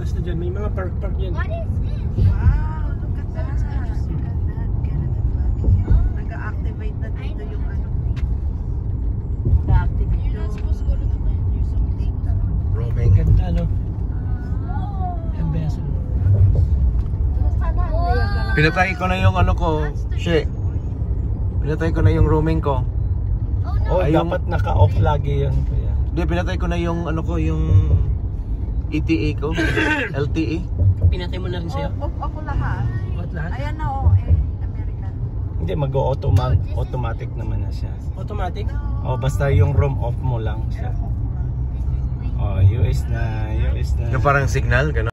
Basta dyan, may mga park dyan. What is this? Wow, look at that. Nag-activate na dito yung ano. Nag-activate You're not supposed to go to the land. You're supposed to. Roaming. Ganda, no? Ang beso. Pinatay ko na yung ano ko. Shit. Pinatay ko na yung roaming ko. Oh, Ay, yung- dapat naka-off lagi yan. Kuya. Hindi, pinatay ko na yung ano ko, yung ETA ko. LTE. Pinatay mo na rin sa'yo? Off ako lahat. What lahat? Ayan na American. Hindi, mag-automatic naman na siya. Automatic? Oh, basta yung roam off mo lang siya. Oh, US na. Yung parang signal, gano'n.